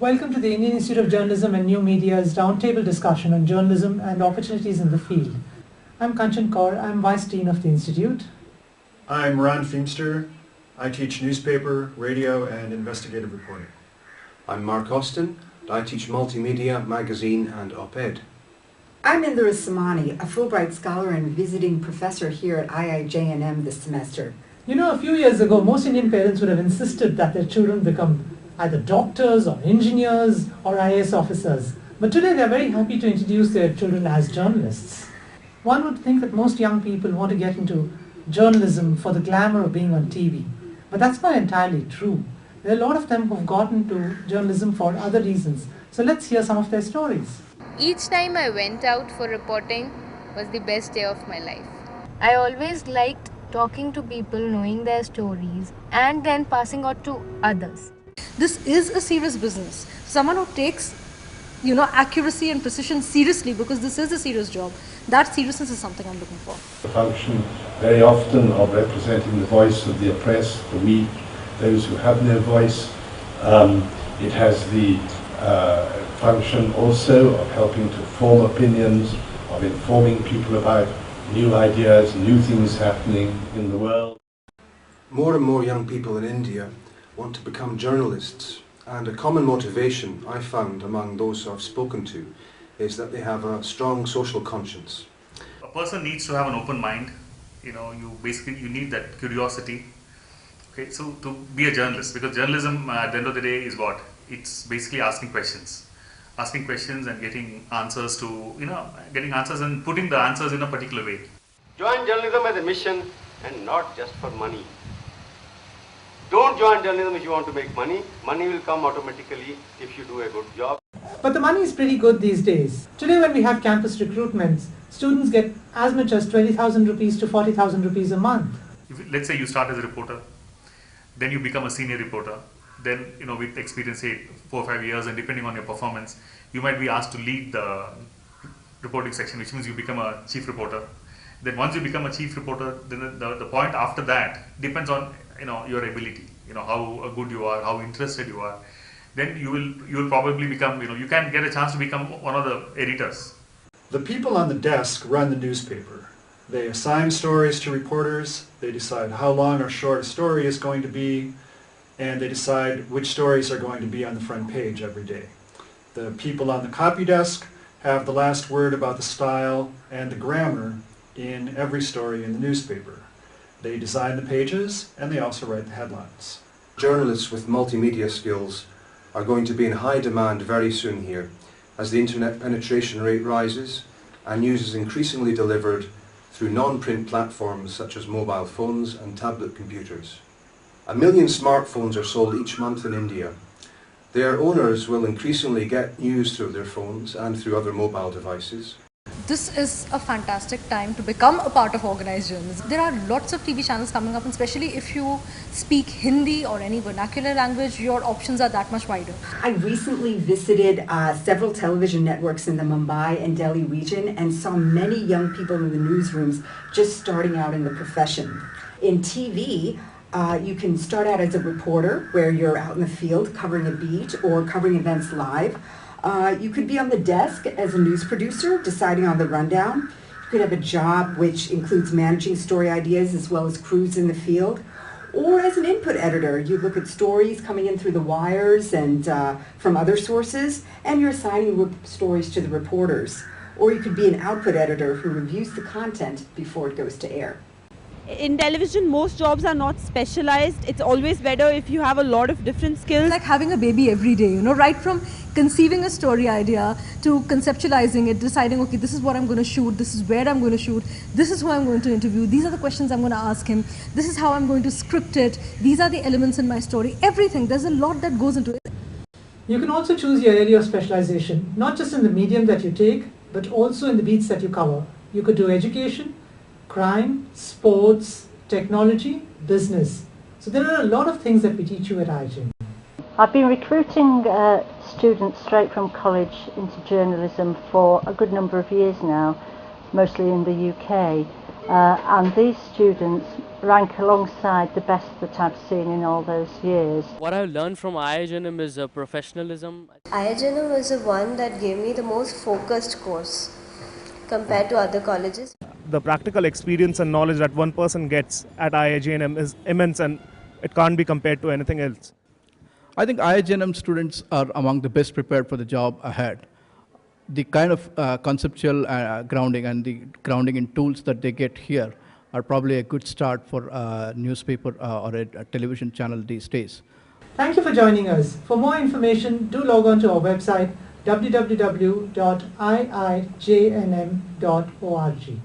Welcome to the Indian Institute of Journalism and New Media's roundtable discussion on journalism and opportunities in the field. I'm Kanchan Kaur, I'm Vice Dean of the Institute. I'm Ron Feemster. I teach newspaper, radio, and investigative reporting. I'm Mark Austin. I teach multimedia, magazine, and op-ed. I'm Indira Samani, a Fulbright scholar and visiting professor here at IIJNM this semester. You know, a few years ago, most Indian parents would have insisted that their children become either doctors or engineers or IAS officers. But today they're very happy to introduce their children as journalists. One would think that most young people want to get into journalism for the glamour of being on TV. But that's not entirely true. There are a lot of them who've gotten to journalism for other reasons. So let's hear some of their stories. Each time I went out for reporting was the best day of my life. I always liked talking to people, knowing their stories, and then passing on to others. This is a serious business. Someone who takes, accuracy and precision seriously, because this is a serious job. That seriousness is something I'm looking for. The function very often of representing the voice of the oppressed, the weak, those who have no voice. It has the function also of helping to form opinions, of informing people about new ideas, new things happening in the world. More and more young people in India want to become journalists, and a common motivation I found among those I've spoken to is that they have a strong social conscience. A person needs to have an open mind. You need that curiosity. Okay, so to be a journalist, because journalism at the end of the day is what? It's basically asking questions and getting answers and putting the answers in a particular way. Join journalism as a mission and not just for money. Don't join journalism if you want to make money. Money will come automatically if you do a good job. But the money is pretty good these days. Today when we have campus recruitments, students get as much as 20,000 rupees to 40,000 rupees a month. Let's say you start as a reporter, then you become a senior reporter. Then, with experience, say 4 or 5 years, and depending on your performance, you might be asked to lead the reporting section, which means you become a chief reporter. Then once you become a chief reporter, then the point after that depends on your ability, how good you are, how interested you are. Then you will probably become, you can get a chance to become one of the editors. The people on the desk run the newspaper. They assign stories to reporters, they decide how long or short a story is going to be, and they decide which stories are going to be on the front page every day. The people on the copy desk have the last word about the style and the grammar in every story in the newspaper. They design the pages and they also write the headlines. Journalists with multimedia skills are going to be in high demand very soon here as the internet penetration rate rises and news is increasingly delivered through non-print platforms such as mobile phones and tablet computers. 1 million smartphones are sold each month in India. Their owners will increasingly get news through their phones and through other mobile devices. This is a fantastic time to become a part of organized journalism. There are lots of TV channels coming up, and especially if you speak Hindi or any vernacular language, your options are that much wider. I recently visited several television networks in the Mumbai and Delhi region and saw many young people in the newsrooms just starting out in the profession. In TV, you can start out as a reporter where you're out in the field covering a beat or covering events live. You could be on the desk as a news producer deciding on the rundown. You could have a job which includes managing story ideas as well as crews in the field. Or as an input editor, you look at stories coming in through the wires and from other sources, and you're assigning stories to the reporters. Or you could be an output editor who reviews the content before it goes to air. In television, most jobs are not specialized. It's always better if you have a lot of different skills. It's like having a baby every day, right from conceiving a story idea to conceptualizing it, deciding, okay, this is what I'm going to shoot, this is where I'm going to shoot, this is who I'm going to interview, these are the questions I'm going to ask him, this is how I'm going to script it, these are the elements in my story, everything. There's a lot that goes into it. You can also choose your area of specialization, not just in the medium that you take, but also in the beats that you cover. You could do education, crime, sports, technology, business. So there are a lot of things that we teach you at IIJNM. I've been recruiting students straight from college into journalism for a good number of years now, mostly in the UK. and these students rank alongside the best that I've seen in all those years. What I've learned from IIJNM is professionalism. IIJNM was the one that gave me the most focused course compared to other colleges. The practical experience and knowledge that one person gets at IIJNM is immense, and it can't be compared to anything else. I think IIJNM students are among the best prepared for the job ahead. The kind of conceptual grounding and the grounding in tools that they get here are probably a good start for a newspaper or a television channel these days. Thank you for joining us. For more information, do log on to our website www.iijnm.org.